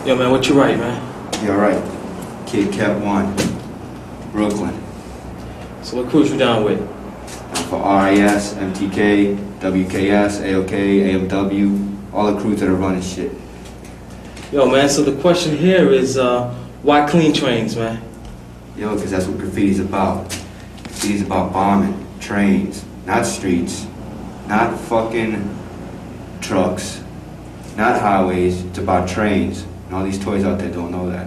Yo, man, what you write, man? You alright? Kid Cat 1, Brooklyn. So what crews you down with? For RIS, MTK, WKS, AOK, AMW, all the crews that are running shit. Yo, man, so the question here is, why clean trains, man? Yo, because that's what graffiti's about. Graffiti's about bombing trains, not streets, not fucking trucks, not highways. It's about trains. And all these toys out there don't know that.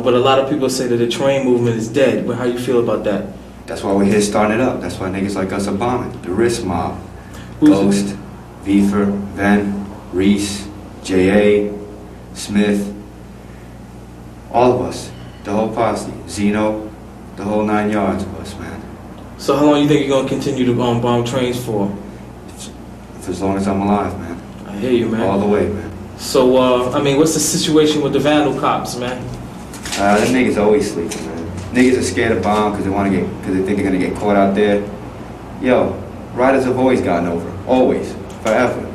But a lot of people say that the train movement is dead. But how you feel about that? That's why we're here starting it up. That's why niggas like us are bombing. The Risk Mob. Who's Ghost, Vifer, Ven, Reese, J.A., Smith, all of us. The whole posse. Zeno, the whole 9 yards of us, man. So how long you think you're going to continue to bomb trains for? For as long as I'm alive, man. I hear you, man. All the way, man. So, I mean, what's the situation with the vandal cops, man? Them niggas always sleeping, man. Niggas are scared to bomb because they think they're gonna get caught out there. Yo, riders have always gotten over. Always. Forever.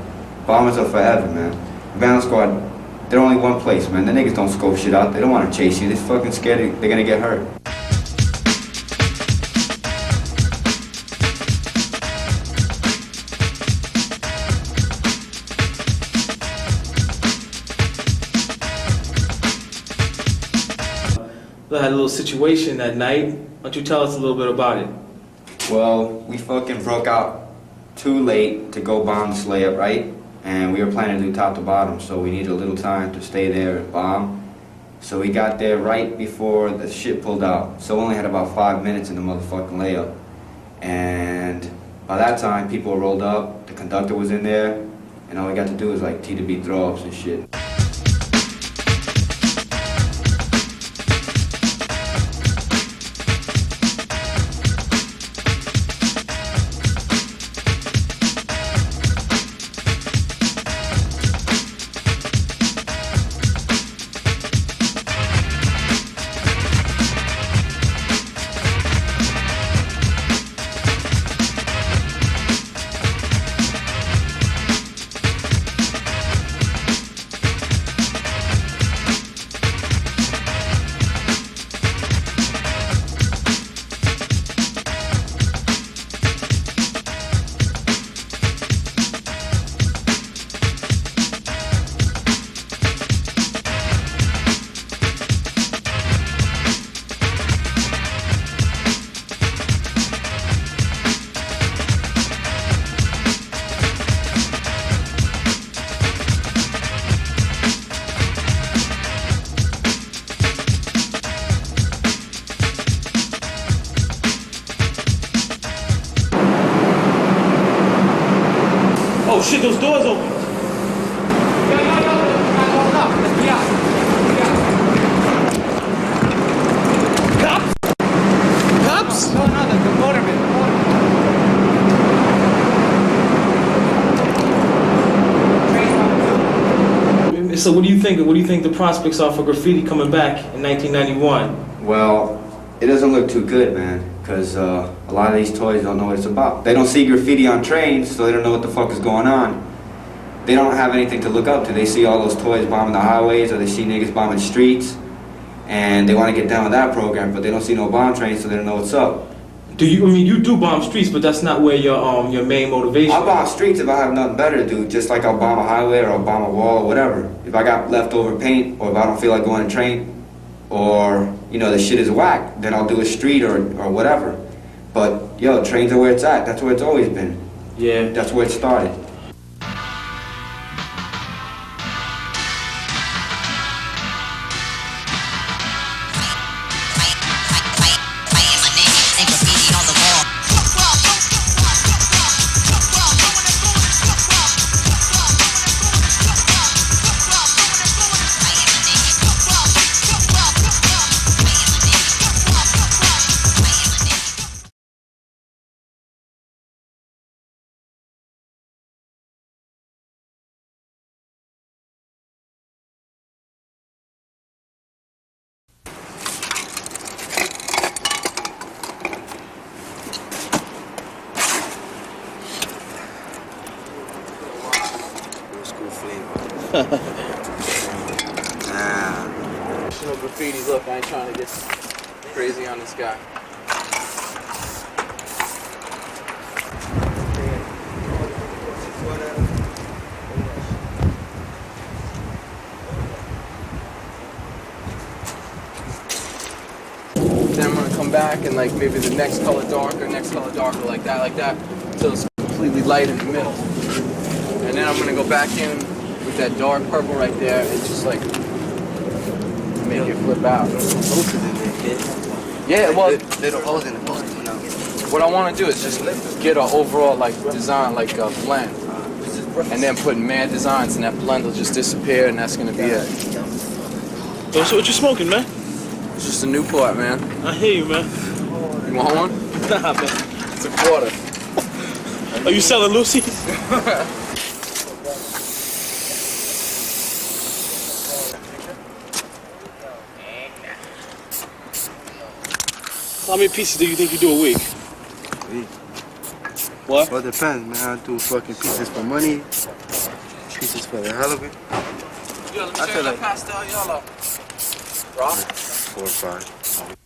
Bombers are forever, man. Vandal squad, they're only one place, man. The niggas don't scope shit out. They don't want to chase you. They're fucking scared they're gonna get hurt. We had a little situation that night. Why don't you tell us a little bit about it? Well, we fucking broke out too late to go bomb the layup, right? And we were planning to do top to bottom, so we needed a little time to stay there and bomb. So we got there right before the shit pulled out. So we only had about 5 minutes in the motherfucking layup. And by that time, people rolled up, the conductor was in there, and all we got to do was like T to B throw-ups and shit. Oh shit, those doors open. Yo, hold up. Let's be out. Cops? Cops? No, the motorman. So what do you think? What do you think the prospects are for graffiti coming back in 1991? Well, it doesn't look too good, man, because a lot of these toys don't know what it's about. They don't see graffiti on trains, so they don't know what the fuck is going on. They don't have anything to look up to. They see all those toys bombing the highways, or they see niggas bombing streets, and they want to get down with that program, but they don't see no bomb trains, so they don't know what's up. Do you? I mean, you do bomb streets, but that's not where your main motivation. I'll bomb streets if I have nothing better to do, just like I'll bomb a highway or I'll bomb a wall or whatever. If I got leftover paint, or if I don't feel like going to train, or you know, the shit is whack, then I'll do a street or whatever. But, yo, trains are where it's at. That's where it's always been. Yeah. That's where it started. Traditional graffiti look. I ain't trying to get crazy on this guy. Then I'm gonna come back and like maybe the next color darker, like that, until it's completely light in the middle. And then I'm gonna go back in with that dark purple right there and just like make it flip out. Yeah, well, little holes in the post. what I want to do is just get an overall like design, like a blend, and then put mad designs, and that blend will just disappear, and that's gonna be it. Yo, so what you smoking, man? It's just a Newport, man. I hear you, man. You want one? Nah, man. It's a quarter. Are you selling Lucy's? How many pieces do you think you do a week? What? Well, it depends, man. I do fucking pieces for money, pieces for the hell of it. Yo, let me I show feel you like- the pastel yellow. Rock? 4 or 5.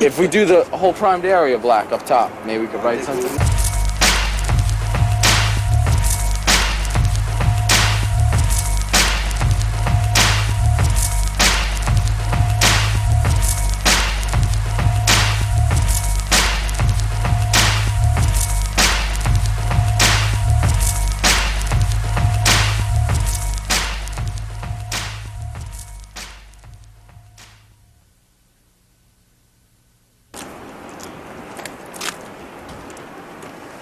If we do the whole primed area black up top, maybe we could write something.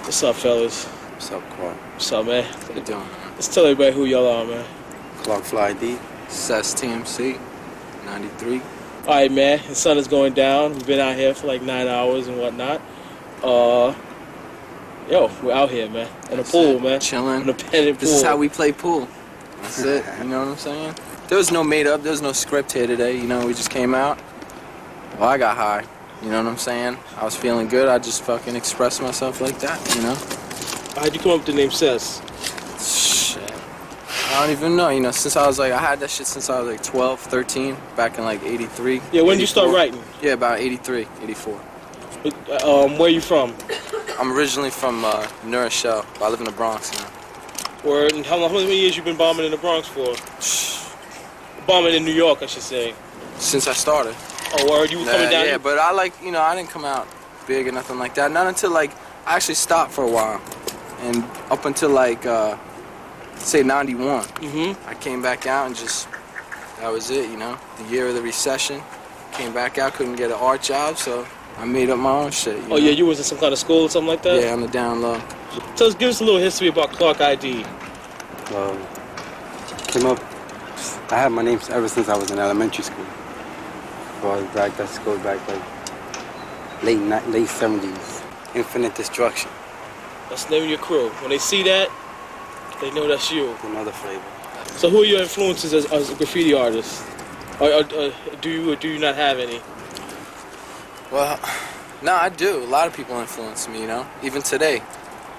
What's up, fellas? What's up, Clark? What's up, man? What you doing, man? Let's tell everybody who y'all are, man. Clark Fly D. Sess TMC, 93. All right, man. The sun is going down. We've been out here for like 9 hours and whatnot. Yo, we're out here, man. In the pool, man. Chilling. In the pendant pool. This is how we play pool. That's it. You know what I'm saying? There was no made up. There was no script here today. You know, we just came out. Well, I got high. You know what I'm saying? I was feeling good. I just fucking expressed myself like that, you know? How'd you come up with the name Sess? Shit. I don't even know. You know, since I was like, I had that shit since I was like 12, 13, back in like 83. Yeah, when did you start 84. writing? Yeah, about 83, 84. Where you from? I'm originally from New Rochelle, but I live in the Bronx now. Where, and how many years you been bombing in the Bronx for? Bombing in New York, I should say. Since I started. Oh, word, you were coming down Yeah, here? but I like, you know, I didn't come out big or nothing like that. Not until like, I actually stopped for a while. And up until like, say 91. Mm-hmm. I came back out and just, that was it, you know? The year of the recession. Came back out, couldn't get an art job, so I made up my own shit. Oh yeah, you was in some kind of school or something like that? Yeah, on the down low. So give us a little history about Clark ID. Came up. I had my name ever since I was in elementary school. Well, back that goes back like late 70s. Infinite Destruction. That's the name of your crew. When they see that, they know that's you. Another flavor. So who are your influences as a graffiti artist? Or do you not have any? Well, no, I do. A lot of people influence me, you know, even today.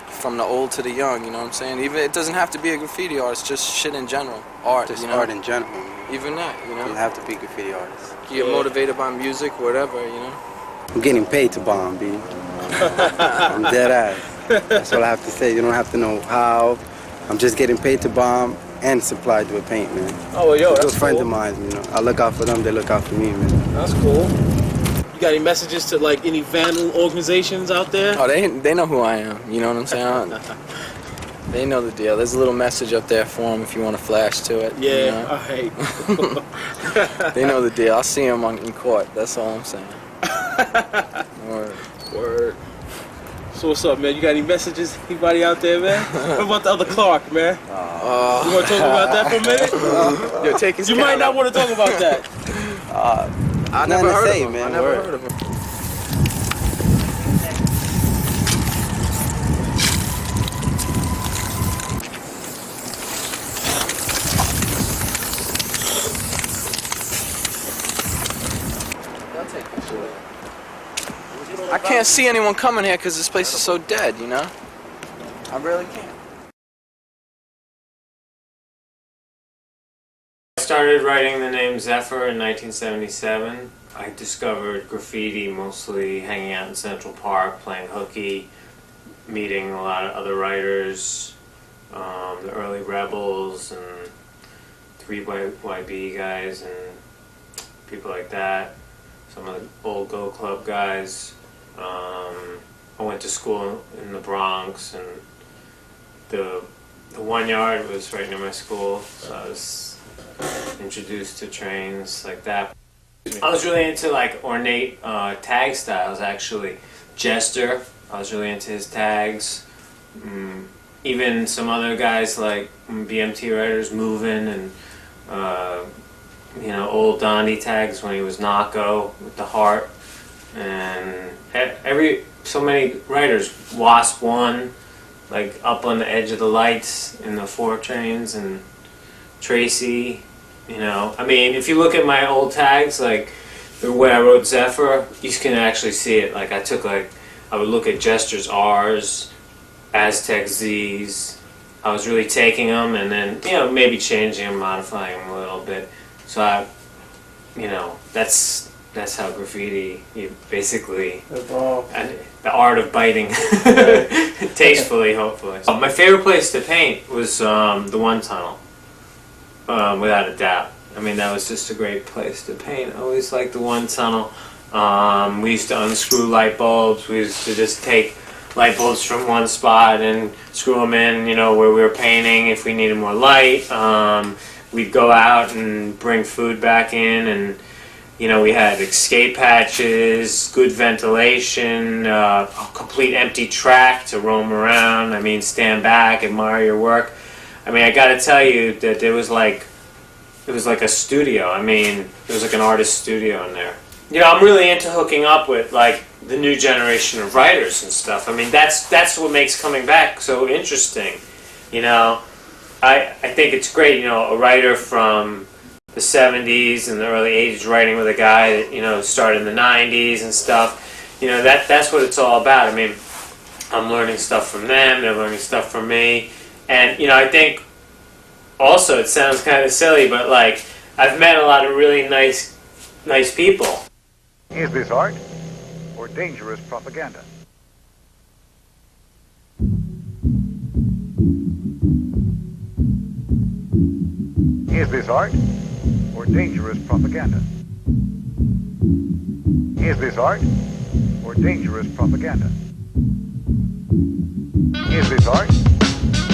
From the old to the young, you know what I'm saying? Even it doesn't have to be a graffiti artist, just shit in general. Art, Just you know? art in general. Even that, you know? You don't have to be a graffiti artist. You get motivated by music, whatever, you know? I'm getting paid to bomb, B. I'm dead ass. That's all I have to say. You don't have to know how. I'm just getting paid to bomb and supplied with paint, man. Oh, well, yo, Good that's friends cool. of mine, you know. I look out for them, they look out for me, man. That's cool. You got any messages to like any vandal organizations out there? Oh, they know who I am, you know what I'm saying? They know the deal. There's a little message up there for them if you want to flash to it. Yeah, you know? alright. They know the deal. I'll see them in court. That's all I'm saying. Word. Word. So what's up, man? You got any messages? Anybody out there, man? What about the other Clark, man? You want to talk about that for a minute? Yo, take his You might not want to talk about that. I Nothing never to heard say, of him. man. I never Word. heard of him. I can't see anyone coming here because this place is so dead, you know? I really can't. I started writing the name Zephyr in 1977. I discovered graffiti mostly hanging out in Central Park, playing hooky, meeting a lot of other writers, the early Rebels and 3YB guys and people like that, some of the old Go Club guys. I went to school in the Bronx, and the 1 yard was right near my school, so I was introduced to trains like that. I was really into like ornate tag styles, actually. Jester, I was really into his tags. Even some other guys like BMT writers, Movin' and you know, old Donnie tags when he was Naco with the heart, and so many writers. Wasp One, like up on the edge of the lights in the 4 trains, and Tracy. You know, I mean, if you look at my old tags, like where I wrote Zephyr, you can actually see it. Like I would look at Jester's R's, Aztec Z's. I was really taking them and then, you know, maybe changing them, modifying them a little bit. So you know, that's how graffiti, you basically, the art of biting, tastefully, hopefully. My favorite place to paint was the One Tunnel, without a doubt. I mean, that was just a great place to paint. I always liked the One Tunnel. We used to unscrew light bulbs. We used to just take light bulbs from one spot and screw them in, you know, where we were painting if we needed more light. We'd go out and bring food back in, and you know, we had escape hatches, good ventilation, a complete empty track to roam around. I mean, stand back, admire your work. I mean, I gotta tell you that it was like a studio. I mean, it was like an artist studio in there. You know, I'm really into hooking up with like the new generation of writers and stuff. I mean, that's what makes coming back so interesting. You know, I think it's great. You know, a writer from the 70s and the early 80s writing with a guy that, you know, started in the 90s and stuff. You know, that's what it's all about. I mean, I'm learning stuff from them, they're learning stuff from me. And, you know, I think also it sounds kind of silly, but like I've met a lot of really nice people. Is this art or dangerous propaganda? Is this art or dangerous propaganda? Is this art or dangerous propaganda? Is this art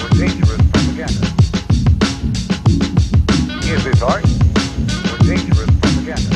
or dangerous propaganda? Is this art or dangerous propaganda?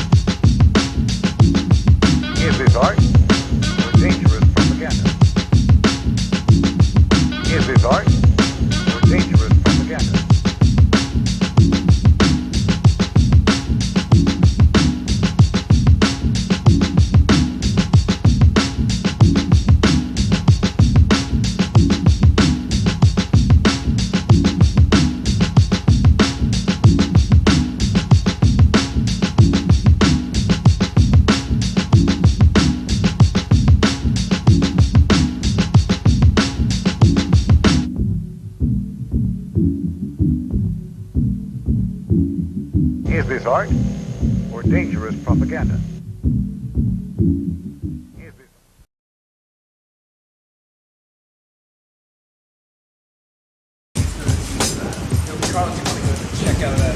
art or dangerous propaganda? Carlos, you want to go check out that?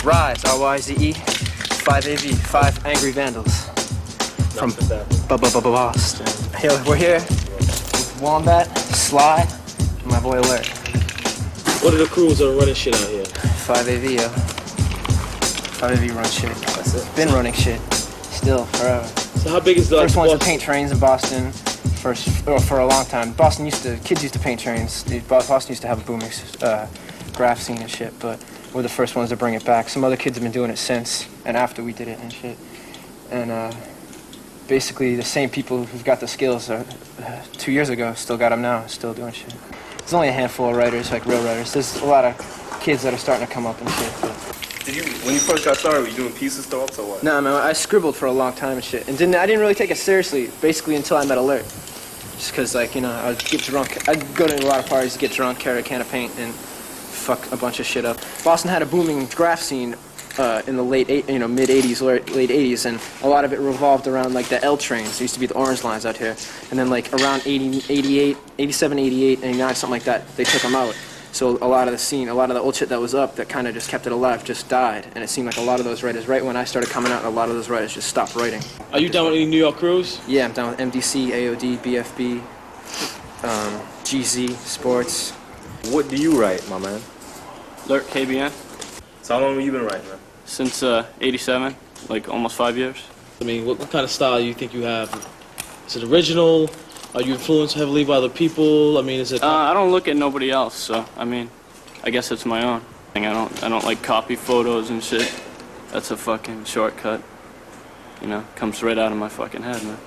Rise, R-Y-Z-E, 5AV, 5 Angry Vandals from Boston. We're here with Wombat, Sly, and my boy Alert. What are the crews that are running shit out here? 5AV, yo. 5AV run shit. That's it. Been running shit. Still, forever. So how big is the First ones to paint trains in Boston. For a long time. Kids used to paint trains. Boston used to have a booming Graff scene and shit, but we're the first ones to bring it back. Some other kids have been doing it since and after we did it and shit. And basically the same people who've got the skills 2 years ago still got them now, still doing shit. There's only a handful of writers, like real writers. There's a lot of kids that are starting to come up and shit. But When you first got started, were you doing pieces thoughts or what? no, I scribbled for a long time and shit, and I didn't really take it seriously, basically until I met Alert. Just because, like, you know, I'd get drunk. I'd go to a lot of parties, get drunk, carry a can of paint, and fuck a bunch of shit up. Boston had a booming Graff scene in the mid '80s, late '80s, and a lot of it revolved around like the L trains. There used to be the orange lines out here, and then like around 88, 87, 88, 89, something like that, they took them out. So a lot of the scene, a lot of the old shit that was up that kind of just kept it alive just died, and it seemed like a lot of those writers, right when I started coming out, a lot of those writers just stopped writing. Are you down with any New York crews? Yeah, I'm down with MDC, AOD, BFB, GZ, Sports. What do you write, my man? Lurk KBN. So how long have you been writing, man? Since '87, like almost 5 years. I mean, what kind of style do you think you have? Is it original? Are you influenced heavily by other people? I mean, is it? I don't look at nobody else, so I mean, I guess it's my own thing. I don't like copy photos and shit. That's a fucking shortcut. You know, comes right out of my fucking head, man.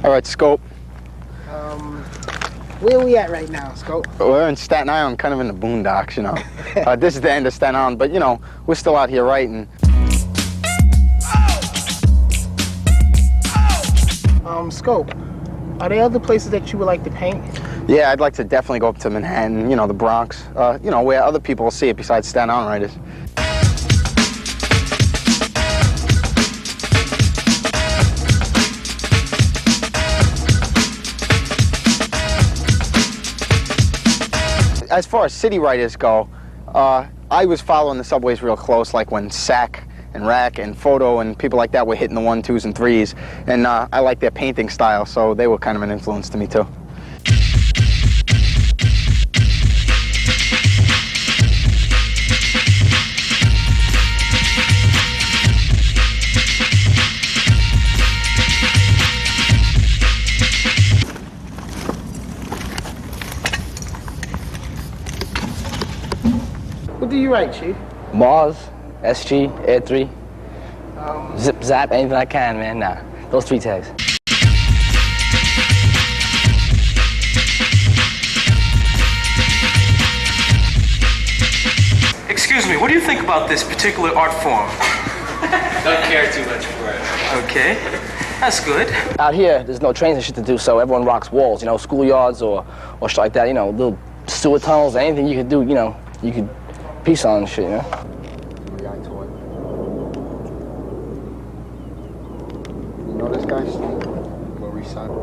All right, Scope. Where are we at right now, Scope? We're in Staten Island, kind of in the boondocks, you know. This is the end of Staten Island, but, you know, we're still out here writing. Scope, are there other places that you would like to paint? Yeah, I'd like to definitely go up to Manhattan, you know, the Bronx, you know, where other people will see it besides Staten Island writers. As far as city writers go, I was following the subways real close, like when Sack and Rack and Photo and people like that were hitting the 1, 2s, and 3s, and I like their painting style, so they were kind of an influence to me too. What do you write, Chief? Mars, SG, Air 3, Zip Zap, anything I can, man. Nah, those 3 tags. Excuse me, what do you think about this particular art form? Don't care too much for it. Okay, that's good. Out here, there's no trains and shit to do, so everyone rocks walls, you know, schoolyards or shit like that, you know, little sewer tunnels, anything you could do, you know, you could piece on and shit, you know? You know this guy? Maurice Simon.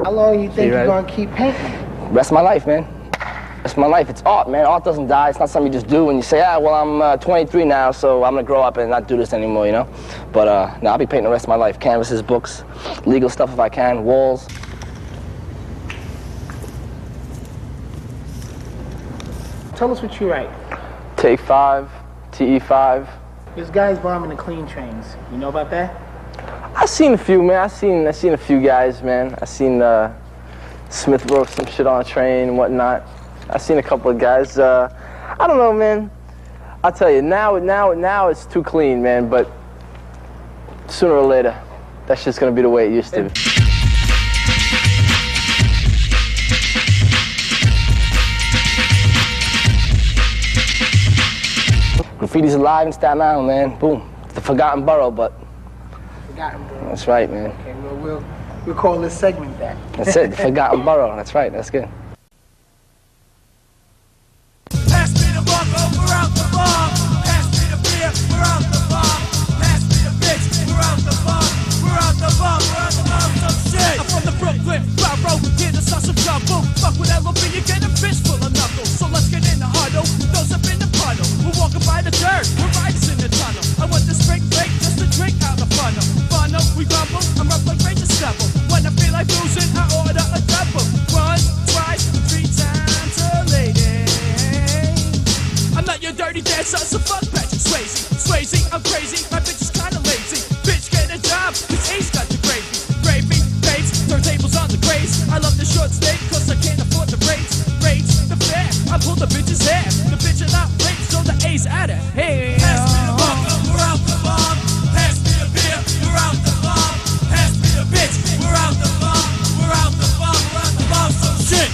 How long you think you're gonna keep painting? Rest of my life, man. Rest of my life. It's art, man. Art doesn't die. It's not something you just do and you say, well, I'm 23 now, so I'm gonna grow up and not do this anymore, you know? But, no, I'll be painting the rest of my life. Canvases, books, legal stuff if I can, walls. Tell us what you write. Take 5, TE5. This guy's bombing the clean trains. You know about that? I've seen a few, man. I've seen a few guys, man. I've seen Smith wrote some shit on a train and whatnot. I've seen a couple of guys. I don't know, man. I'll tell you, now it's too clean, man, but sooner or later, that's just gonna be the way it used to be. Graffiti's alive in Staten Island, man. Boom. It's the forgotten borough, but... Forgotten borough. That's right, man. Okay, well, we'll call this segment that. That's it, the forgotten borough. That's right, that's good. Pass me the bottle, we're out the bar. Pass me the beer, we're out the bar. Pass me the bitch, we're out the bar. We're out the bar, we're out the bar, some shit. I'm from the Brooklyn, Road, here to start some trouble. Fuck with LOB, you get a fist full of knuckles. So let's get in the huddle, those up in the puddle. We're walking by the dirt, we're riders in the tunnel. I want the spring break just to drink out the funnel. Funnel, we rumble, I'm up like Ranger Stubble. When I feel like losing, I order a double. Once, twice, 3 times a lady. I'm not your dirty dancer, so fuck Patrick Swayze. Swayze, I'm crazy, my bitch is kinda lazy. Bitch, get a job, cause Ace got the gravy. Gravy, babes, turntables on the grace. I love the short steak, cause I can't afford the rates. Rates, the fare, I pull the bitch's hair. The bitch are not late, so the A's out of here. Pass me the vodka, we're out the bomb. Pass me the beer, we're out the bomb. Pass me the bitch, we're out the bomb. We're out the bomb, we're out the bomb, so shit.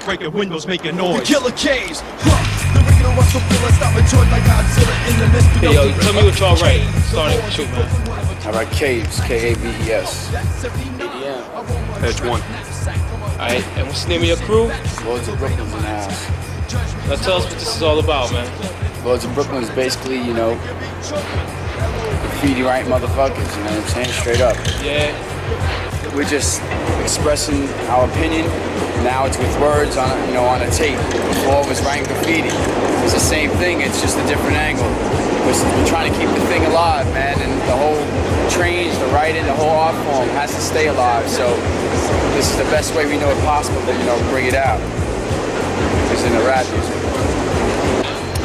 Breaking windows, making noise. Killer K's. The regular Russell Killer stop and joint like Godzilla in the midst. Hey, yo, tell me what y'all write. Starting with you, man. I write Caves, K-A-V-E-S. ADM. Edge 1. Alright, and what's the name of your crew? Lords of Brooklyn's in the house. Now tell us what this is all about, man. Lords of Brooklyn's basically, you know, graffiti right motherfuckers, you know what I'm saying? Straight up. Yeah. We're just expressing our opinion. Now it's with words on, you know, on a tape. Before it was writing graffiti. It's the same thing, it's just a different angle. We're trying to keep the thing alive, man, and the whole trains, the writing, the whole art form has to stay alive. So this is the best way we know it possible to, you know, bring it out. It's in the rap music.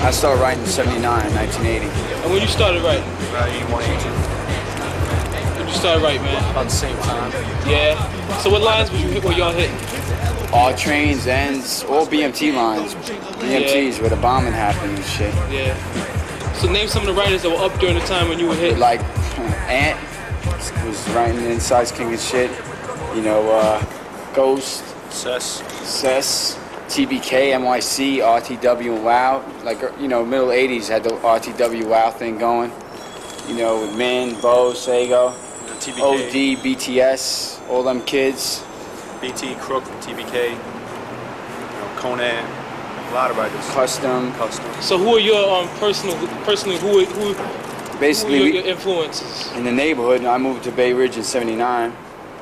I started writing in 79, 1980. And when you started writing? About 81, 82. When you started writing, man? About the same time. Yeah. So what lines were y'all hitting? All trains, ends, all BMT lines. BMTs where the bombing happened and shit. Yeah. So name some of the writers that were up during the time when you were hit. Like Ant was writing Inside's King and shit. You know, Ghost, Cess, TBK, NYC, RTW, and WOW. Like, you know, middle 80s had the RTW WOW thing going. You know, with Min, Bo, Sago, OD, BTS, all them kids. BT, Crook, TBK, you know, Conan, a lot of writers. Custom. So who are your personally who Basically, who are your influences? In the neighborhood, I moved to Bay Ridge in '79,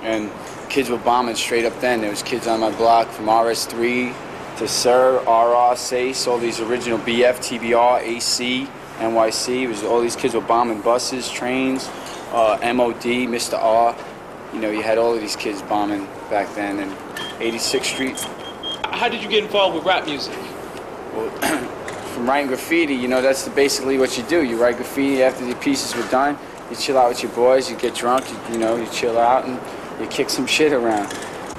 and kids were bombing straight up then. There was kids on my block from RS3 to Sir, RR, Sace, all these original BF, TBR, AC, NYC. It was all these kids were bombing buses, trains, MOD, Mr. R. You know, you had all of these kids bombing back then in 86th Street. How did you get involved with rap music? Well, from writing graffiti, you know, that's basically what you do. You write graffiti after the pieces were done. You chill out with your boys, you get drunk, you know, you chill out and you kick some shit around.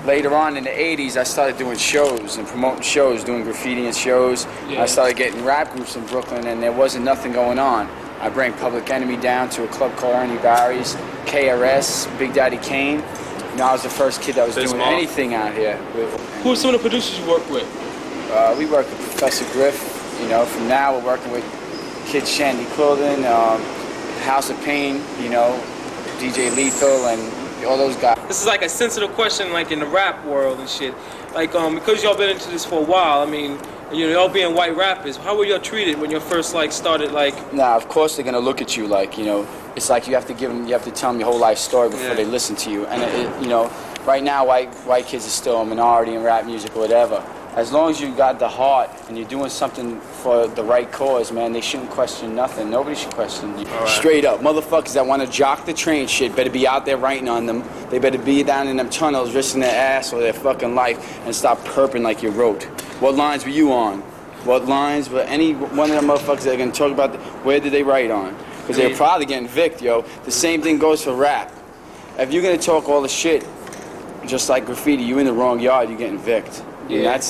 Later on in the 80s, I started doing shows and promoting shows, doing graffiti and shows. Yeah. I started getting rap groups in Brooklyn, and there wasn't nothing going on. I bring Public Enemy down to a club called Ernie Barry's, KRS, Big Daddy Kane. You know, I was the first kid that was doing anything out here. Who are some of the producers you work with? We work with Professor Graff. You know, from now we're working with Kid Shandy Quilden, House of Pain, you know, DJ Lethal, and all those guys. This is like a sensitive question, like in the rap world and shit. Like, because y'all been into this for a while, I mean, you know, y'all being white rappers, how were y'all treated when you first, like, started, like... Nah, of course they're gonna look at you like, you know, it's like you have to give them, you have to tell them your whole life story before they listen to you. And, you know, right now, white kids are still a minority in rap music or whatever. As long as you got the heart and you're doing something for the right cause, man, they shouldn't question nothing. Nobody should question you. Right. Straight up, motherfuckers that want to jock the train shit better be out there writing on them. They better be down in them tunnels risking their ass or their fucking life and stop perping like you wrote. What lines were you on? What lines were any one of them motherfuckers that are going to talk about, where did they write on? Because they're probably getting vicked, yo. The same thing goes for rap. If you're going to talk all the shit, just like graffiti, you in the wrong yard, you're getting vicked. Yeah. And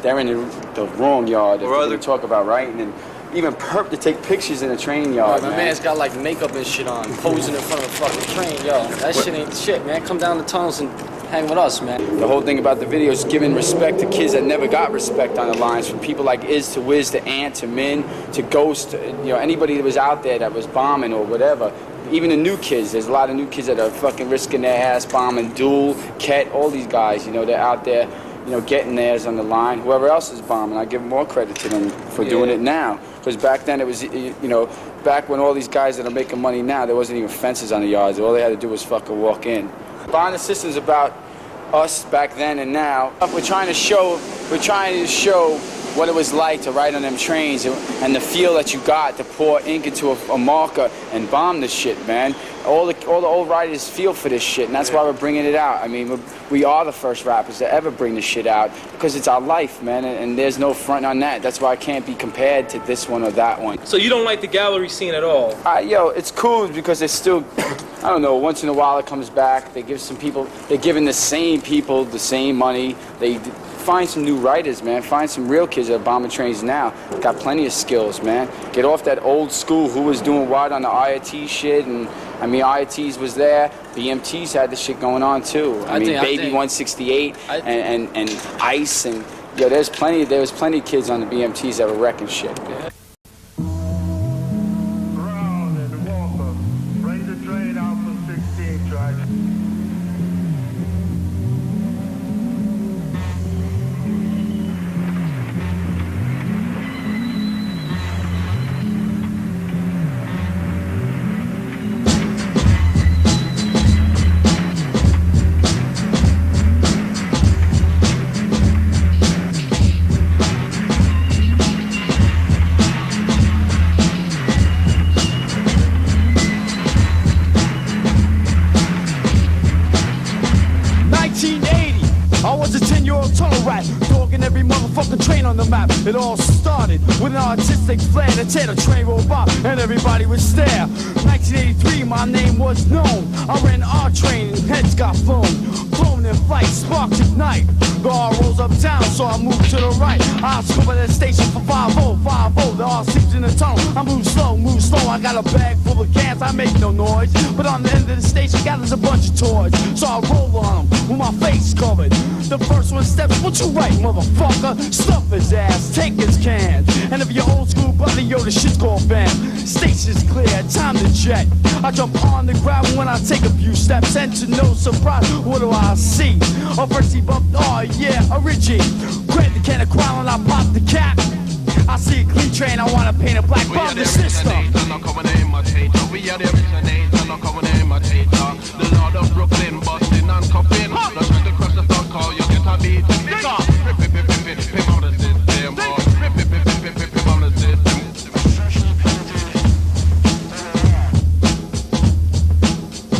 they're in the wrong yard. If they're talk about writing and even perp to take pictures in a train yard. My man's got like makeup and shit on, posing in front of a fucking train, yo. That shit ain't shit, man. Come down the tunnels and hang with us, man. The whole thing about the video is giving respect to kids that never got respect on the lines, from people like Iz to Wiz to Ant to Min to Ghost, to, you know, anybody that was out there that was bombing or whatever. Even the new kids, there's a lot of new kids that are fucking risking their ass bombing. Duel, Ket, all these guys, you know, they're out there, you know, getting theirs on the line. Whoever else is bombing, I give more credit to them for doing it now. Because back then it was, you know, back when all these guys that are making money now, there wasn't even fences on the yards. All they had to do was fucking walk in. Bond the System's about us back then and now. We're trying to show what it was like to ride on them trains and the feel that you got to pour ink into a marker and bomb this shit, man. All the old writers feel for this shit, and that's why we're bringing it out. I mean, we are the first rappers to ever bring this shit out because it's our life, man, and there's no front on that. That's why I can't be compared to this one or that one. So you don't like the gallery scene at all? Yo, it's cool because it's still, I don't know, once in a while it comes back. They give some people, they're giving the same people the same money. They find some new writers, man. Find some real kids that are bombing trains now. Got plenty of skills, man. Get off that old school who was doing what on the IIT shit. And I mean, IITs was there. BMTs had this shit going on too. I mean, Baby 168 and Ice and yo, there was plenty of kids on the BMTs that were wrecking shit. Yeah. It all started with an artistic flair that tear the train roll by and everybody would stare. 1983, my name was known. I ran our train and heads got flown in in flight, sparks ignite. The R rolls uptown, so I move to the right. I scoop at that station for 5-0, 5-0. The R sleeps in the tunnel. I move slow, I got a bag full of cans, I make no noise. But on the end of the station, gathers a bunch of toys. So I roll on them with my face covered. The first one steps, what you right, motherfucker? Stuff his ass, take his cans. And if you're old school, buddy, yo, the shit's called fam. Station's clear, time to jet. I jump on the ground when I take a few steps. And to no surprise, what do I see? A first he bumped, oh yeah, a Richie. Grab the can of Crown and I pop the cap. I see a clean train, I wanna paint it black, bomb the system. We are the originator, not coming imitator. The Lord of Brooklyn, busting and cuffing. Not trying to cross the thought call, you get a beat. Rip on the system, rip on the system.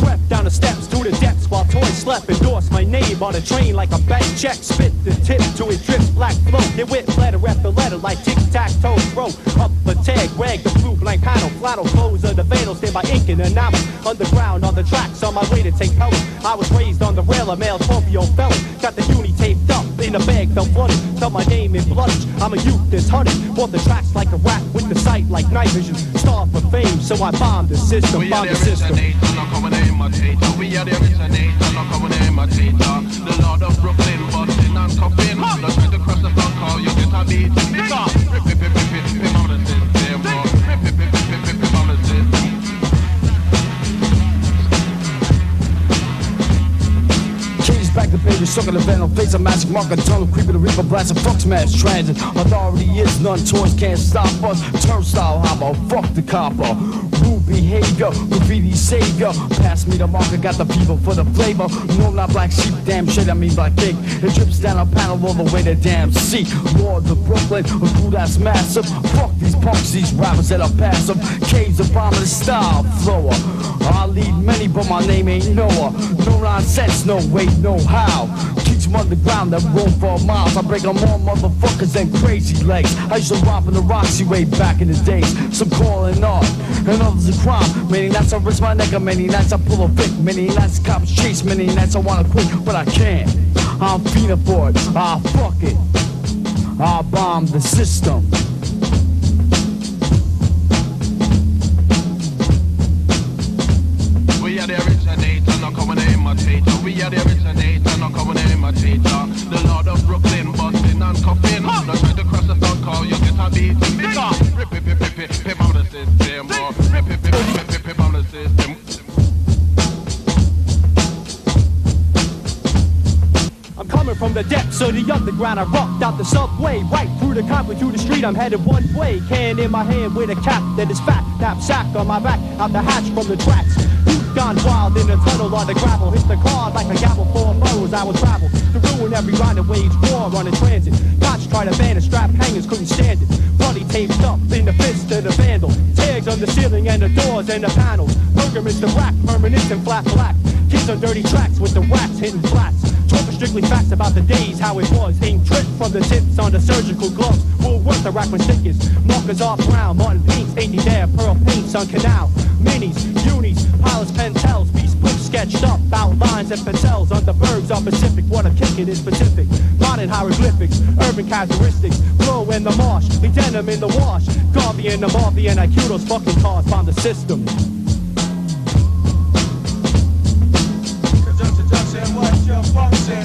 Crept down the steps to the depths while toys slept. Endorsed my name on a train like a bank check. Spit the tip to it drips black flow. They whip letter after letter like tic-tac-toe throw. Up a tag, rag the blue blank panel. Flatto clothes of the vandal, stand by ink and enamel. Underground on the tracks on my way to take color. I was raised on the rail, a male Scorpio felon. Got the uni taped up in a bag, felt flooded. Tell my name in blood. I'm a youth that's hunted. Bought the tracks like a rat with the sight like night vision. Star for fame, so I bombed the system, bombed the system. We are the originator, not coming imitator. The Lord of Brooklyn, busting and cuffing. Not trying to cross the thought call, you get a beat. Rip on the system, rip on the system. Cage back the baby, sucking the venom, face a magic marker, tunnel, creeping the reaper, blasting, fuck smash, transit. Authority is none, toys can't stop us. Turnstile hopper, fuck the copper. Rude behavior, graffiti savior. Pass me the marker, got the people for the flavor. No, not black sheep, damn shit, I mean black cake. It drips down a panel all the way to damn sea. Lord of Brooklyn, a crew that's massive. Fuck these punks, these rappers that are passive. Caves a bomb of the style flower. I lead many, but my name ain't Noah. No nonsense, no way, no how. Teach them underground that roam for miles. I break them more motherfuckers than crazy legs. I used to romp in the Roxy way back in the days. Some calling art, and others a crime. Many nights I risk my neck, and many nights I pull a Vic. Many nights cops chase, many nights I wanna quit, but I can't. I'm feeding for it, fuck it. I bomb the system. We are the originator, not coming imitator. We are the originator, not coming imitator. The Lord of Brooklyn, busting and cuffing. Not trying to cross the thought call, you get a beat. Rip on the system, rip on the system. I'm coming from the depths of the underground. I rocked out the subway, right through the concrete, through the street. I'm headed one way, can in my hand with a cap that is fat. Knapsack on my back, out the hatch from the tracks. Youth gone wild in the tunnel on the gravel. Hit the car like a gavel for bows. I would travel to ruin every line of wage war on the transit. Cops tried to ban it, strap hangers couldn't stand it. Bloody taped up in the fist of the vandal. Tags on the ceiling and the doors and the panels. Program is the rack, permanent and flat black. Kids on dirty tracks with the wax hitting flats. Talking strictly facts about the days, how it was. Ink drip from the tips on the surgical gloves. Woolworth, the rack was thickest. Markers off brown, Martin paints, 80 there, pearl paints on canal. Minis, unis, pilots, pentels, beast books sketched up, outlines and pencils on the birds on Pacific. What a kick it is specific. Modern hieroglyphics, urban characteristics, glow in the marsh, the denim in the wash. Garvey and the Marvey and I cue those fucking cars from the system. What's your function?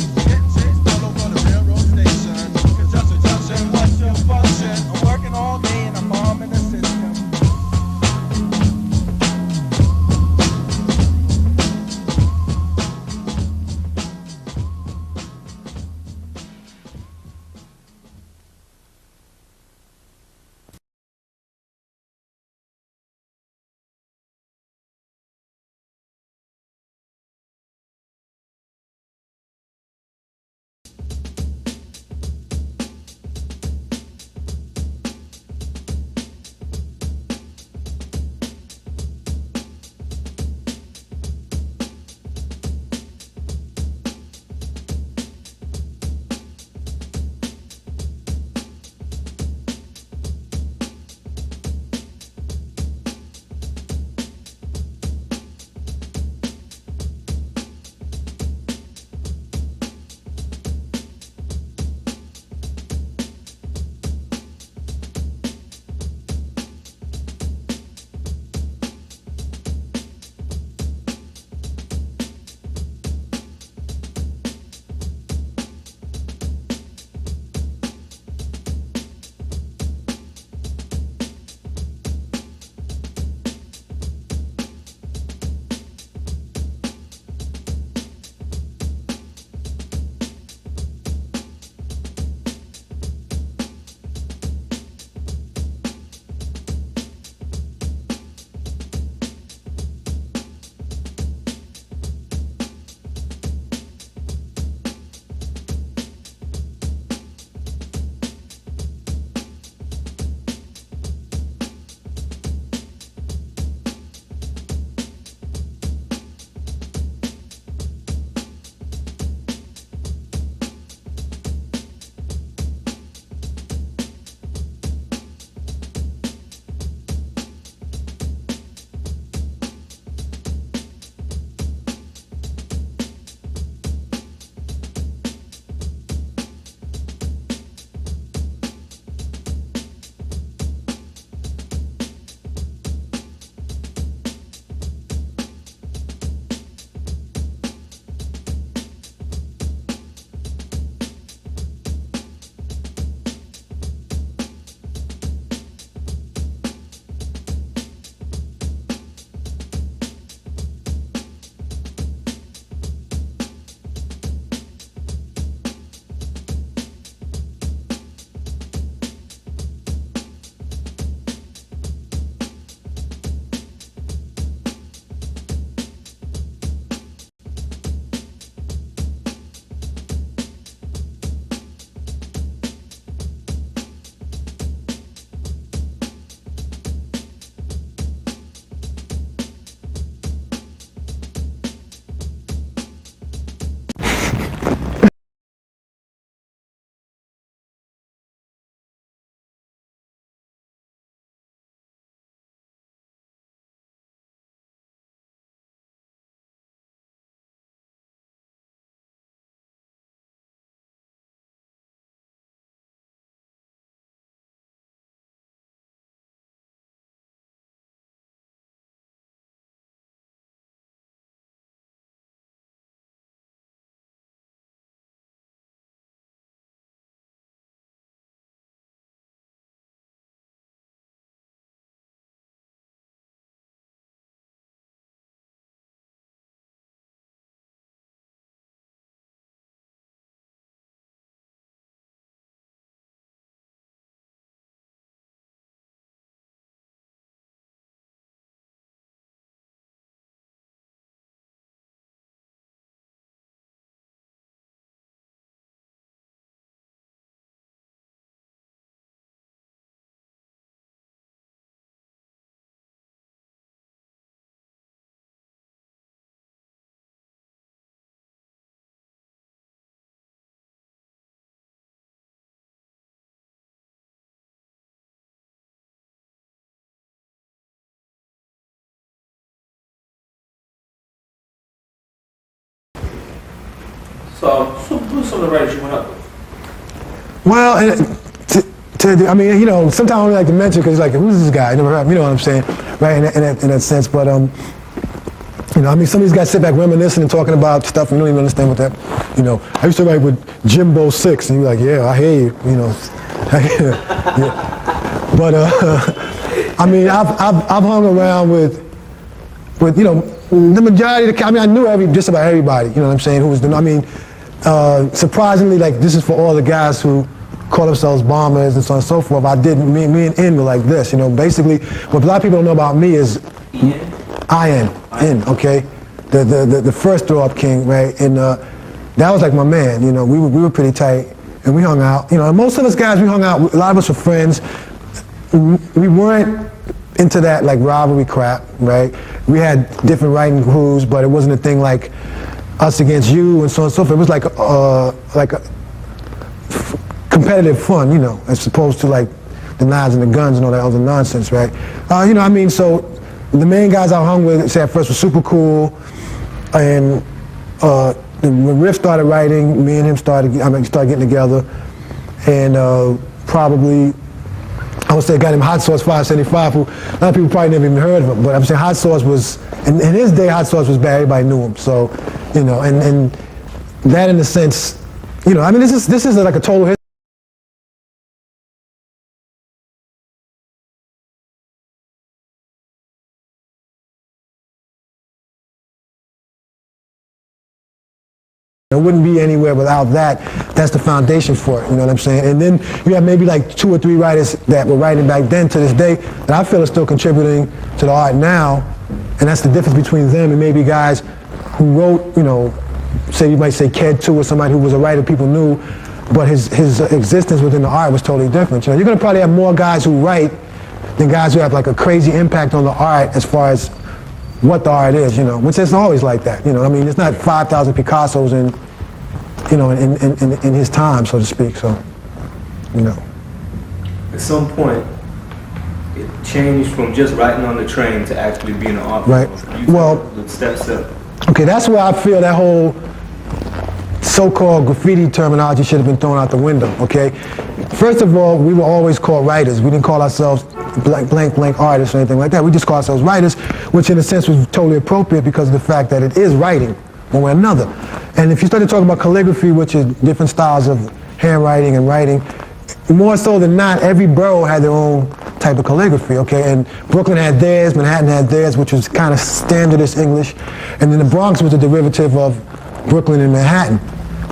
So, who's some of the writers you went up with? Well, I mean, you know, sometimes I only like to mention because like, who's this guy? I never heard him, you know what I'm saying, right? In that sense, but you know, I mean, some of these guys sit back reminiscing and talking about stuff and you don't even understand what that, you know. I used to write with Jimbo 6, and you're like, yeah, I hear you, you know. Yeah. But I mean, I've hung around with you know, the majority of the, I mean, I knew just about everybody, you know what I'm saying, who was I mean, surprisingly, like, this is for all the guys who call themselves bombers and so on and so forth. Me and N were like this, you know. Basically, what a lot of people don't know about me is N, okay? The first throw-up king, right? And that was like my man, you know. We were pretty tight, and we hung out. You know, most of us guys, we hung out, a lot of us were friends. We weren't into that, like, rivalry crap, right? We had different writing crews, but it wasn't a thing like us against you and so on and so forth. It was like a competitive fun, you know, as opposed to like the knives and the guns and all that other nonsense, right? You know, I mean, so the main guys I hung with, say at first, were super cool, and when Riff started writing, me and him started getting together, and probably, I would say a guy named Hot Sauce 575, who a lot of people probably never even heard of him, but I'm saying Hot Sauce was, in his day, Hot Sauce was bad, everybody knew him, so, you know, and that in a sense, you know, I mean, this is like a total history. It wouldn't be anywhere without that. That's the foundation for it, you know what I'm saying? And then you have maybe like 2 or 3 writers that were writing back then to this day that I feel are still contributing to the art now, and that's the difference between them and maybe guys who wrote, you know, say you might say Ked 2 or somebody who was a writer people knew, but his existence within the art was totally different. You know, you're gonna probably have more guys who write than guys who have like a crazy impact on the art as far as what the art is, you know, which is always like that, you know. I mean, it's not 5,000 Picassos in, you know, in his time, so to speak. So, you know. At some point, it changed from just writing on the train to actually being an art form. Right. Well, the steps up. Okay, that's where I feel that whole so-called graffiti terminology should have been thrown out the window. Okay. First of all, we were always called writers. We didn't call ourselves blank artists or anything like that. We just called ourselves writers, which in a sense was totally appropriate because of the fact that it is writing one way or another. And if you start to talk about calligraphy, which is different styles of handwriting and writing, more so than not, every borough had their own type of calligraphy, okay? And Brooklyn had theirs, Manhattan had theirs, which was kind of standardist English. And then the Bronx was a derivative of Brooklyn and Manhattan.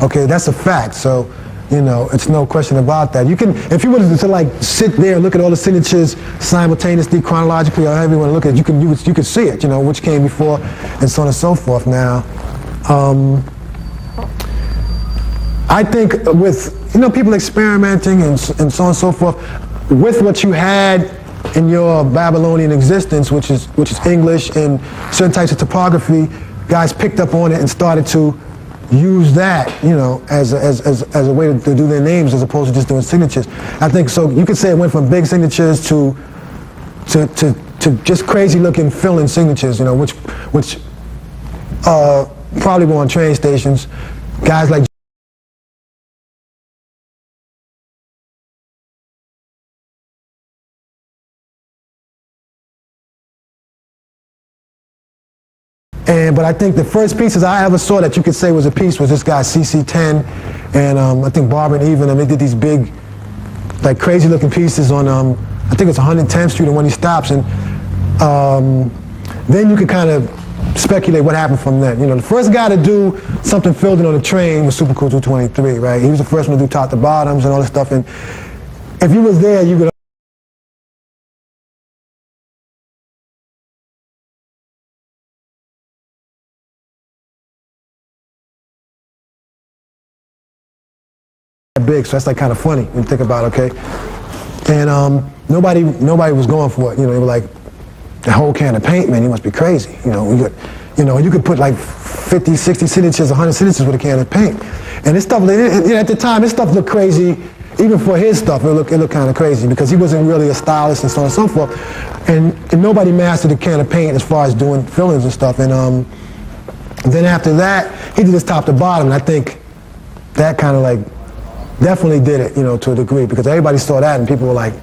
Okay, that's a fact. So, you know, it's no question about that. You can, if you were to like sit there and look at all the signatures simultaneously, chronologically, or however you want to look at it, you could see it, you know, which came before, and so on and so forth. Now, I think with, you know, people experimenting and so on and so forth, with what you had in your Babylonian existence, which is English and certain types of topography, guys picked up on it and started to use that, you know, as a way to do their names as opposed to just doing signatures. I think so. You could say it went from big signatures to just crazy looking fill-in signatures, you know, which probably were on train stations. Guys like but I think the first pieces I ever saw that you could say was a piece was this guy CC10 and I think Barbara and Even, and they did these big, like crazy looking pieces on I think it's 110th Street and when he stops, and then you could kind of speculate what happened from then. You know, the first guy to do something filled in on a train was Super Cool 223, right? He was the first one to do top to bottoms and all this stuff, and if you was there, you could big, so that's like kind of funny when you think about it, okay? And nobody was going for it. You know, they were like, the whole can of paint, man, he must be crazy. You know, you could put like 50, 60 signatures, 100 signatures with a can of paint. And this stuff, you know, at the time, this stuff looked crazy. Even for his stuff, it looked kind of crazy because he wasn't really a stylist and so on and so forth. And nobody mastered the can of paint as far as doing fillings and stuff. And then after that, he did this top to bottom. And I think that kind of like definitely did it, you know, to a degree, because everybody saw that and people were like,